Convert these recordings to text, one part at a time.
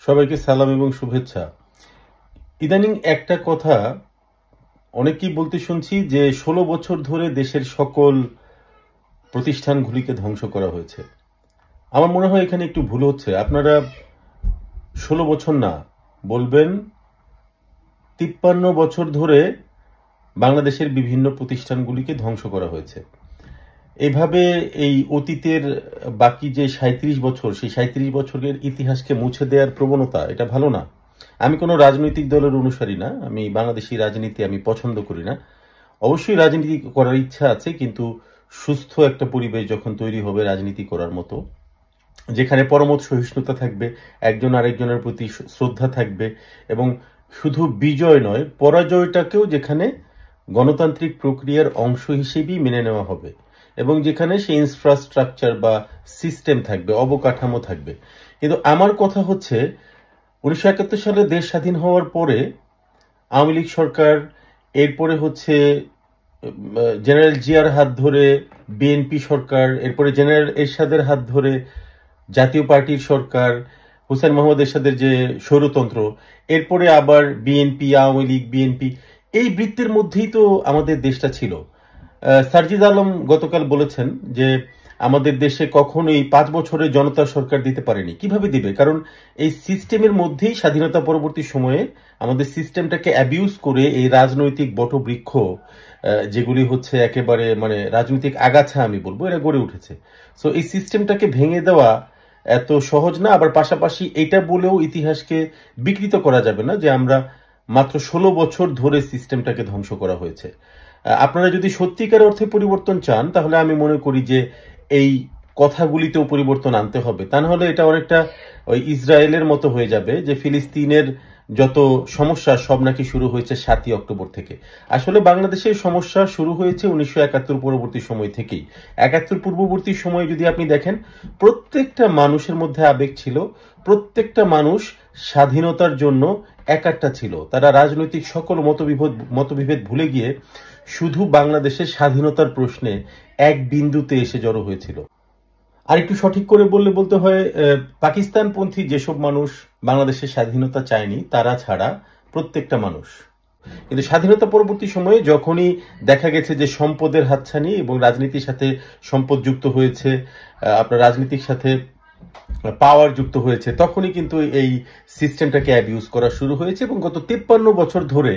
সবাইকে সালাম এবং শুভেচ্ছা। ইদানিং একটা কথা অনেকেই বলতে শুনছি যে ১৬ বছর ধরে দেশের সকল প্রতিষ্ঠানগুলিকে ধ্বংস করা হয়েছে। আমার মনে হয় এখানে একটু ভুল হচ্ছে। আপনারা ১৬ বছর না, বলবেন ৫৩ বছর ধরে বাংলাদেশের বিভিন্ন প্রতিষ্ঠানগুলিকে ধ্বংস করা হয়েছে। এভাবে এই অতীতের বাকি যে ৩৭ বছর, সেই ৩৭ বছরের ইতিহাসকে মুছে দেওয়ার প্রবণতা, এটা ভালো না। আমি কোনো রাজনৈতিক দলের অনুসারী না, আমি বাংলাদেশি রাজনীতি আমি পছন্দ করি না। অবশ্যই রাজনীতি করার ইচ্ছা আছে, কিন্তু সুস্থ একটা পরিবেশ যখন তৈরি হবে রাজনীতি করার মতো, যেখানে পরমত সহিষ্ণুতা থাকবে, একজন আরেকজনের প্রতি শ্রদ্ধা থাকবে, এবং শুধু বিজয় নয়, পরাজয়টাকেও যেখানে গণতান্ত্রিক প্রক্রিয়ার অংশ হিসেবেই মেনে নেওয়া হবে, এবং যেখানে সেই ইনফ্রাস্ট্রাকচার বা সিস্টেম থাকবে, অবকাঠামো থাকবে। কিন্তু আমার কথা হচ্ছে ১৯৭১ সালে দেশ স্বাধীন হওয়ার পরে আওয়ামী লীগ সরকার, এরপরে হচ্ছে জেনারেল জিয়ার হাত ধরে বিএনপি সরকার, এরপরে জেনারেল এরশাদের হাত ধরে জাতীয় পার্টির সরকার, হুসেন মোহাম্মদ এরশাদের যে স্বৈরতন্ত্র, এরপরে আবার বিএনপি, আওয়ামী লীগ, বিএনপি, এই বৃত্তের মধ্যেই তো আমাদের দেশটা ছিল। সার্জিদ আলম গতকাল বলেছেন যে আমাদের দেশে কখনোই ৫ বছরে জনতা সরকার দিতে পারেনি। কিভাবে দিবে? কারণ এই সিস্টেমের মধ্যেই স্বাধীনতা পরবর্তী সময়ে আমাদের সিস্টেমটাকে অ্যাবিউজ করে এই রাজনৈতিক বটবৃক্ষ, যেগুলি হচ্ছে একেবারে মানে রাজনৈতিক আগাছা আমি বলবো, এরা গড়ে উঠেছে। সো এই সিস্টেমটাকে ভেঙে দেওয়া এত সহজ না। আবার পাশাপাশি এটা বলেও ইতিহাসকে বিকৃত করা যাবে না যে আমরা মাত্র ১৬ বছর ধরে সিস্টেমটাকে ধ্বংস করা হয়েছে। আপনারা যদি সত্যিকার অর্থে পরিবর্তন চান, তাহলে আমি মনে করি যে এই কথাগুলিতেও পরিবর্তন আনতে হবে। তা নাহলে এটা অনেকটা ওই ইসরায়েলের মতো হয়ে যাবে যে ফিলিস্তিনের যত সমস্যা সব নাকি শুরু হয়েছে ৭ই অক্টোবর থেকে। আসলে বাংলাদেশের সমস্যা শুরু হয়েছে ১৯৭১ পরবর্তী সময় থেকেই। ৭১ পূর্ববর্তী সময় যদি আপনি দেখেন, প্রত্যেকটা মানুষের মধ্যে আবেগ ছিল, প্রত্যেকটা মানুষ স্বাধীনতার জন্য একাট্টা ছিল। তারা রাজনৈতিক সকল মতবিভেদ ভুলে গিয়ে শুধু বাংলাদেশের স্বাধীনতার প্রশ্নে এক বিন্দুতে এসে জড়ো হয়েছিল। আর একটু সঠিক করে বলতে হয়, পাকিস্তানপন্থী যেসব মানুষ বাংলাদেশের স্বাধীনতা চায়নি, তারা ছাড়া প্রত্যেকটা মানুষ। কিন্তু স্বাধীনতা পরবর্তী সময়ে যখনই দেখা গেছে যে সম্পদের হাতছানি এবং রাজনীতির সাথে সম্পদ যুক্ত হয়েছে, আপনার রাজনীতির সাথে পাওয়ার যুক্ত হয়েছে, তখনই কিন্তু এই সিস্টেমটাকে অ্যাবিউজ করা শুরু হয়েছে, এবং গত ৫৩ বছর ধরে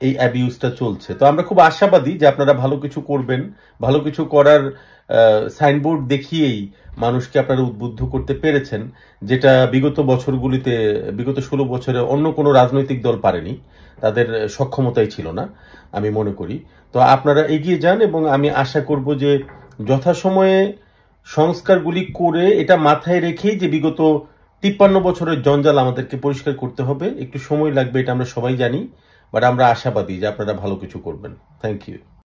এই অ্যাবিউজটা চলছে। তো আমরা খুব আশাবাদী যে আপনারা ভালো কিছু করবেন, ভালো কিছু করার সাইনবোর্ড দেখিয়েই মানুষকে আপনারা উদ্বুদ্ধ করতে পেরেছেন, যেটা বিগত বছরগুলিতে, বিগত ১৬ বছরে অন্য কোনো রাজনৈতিক দল পারেনি, তাদের সক্ষমতাই ছিল না আমি মনে করি। তো আপনারা এগিয়ে যান, এবং আমি আশা করব যে যথাসময়ে সংস্কারগুলি করে, এটা মাথায় রেখেই যে বিগত ৫৩ বছরের জঞ্জাল আমাদেরকে পরিষ্কার করতে হবে। একটু সময় লাগবে, এটা আমরা সবাই জানি, বাট আমরা আশাবাদী যে আপনারা ভালো কিছু করবেন। Thank you.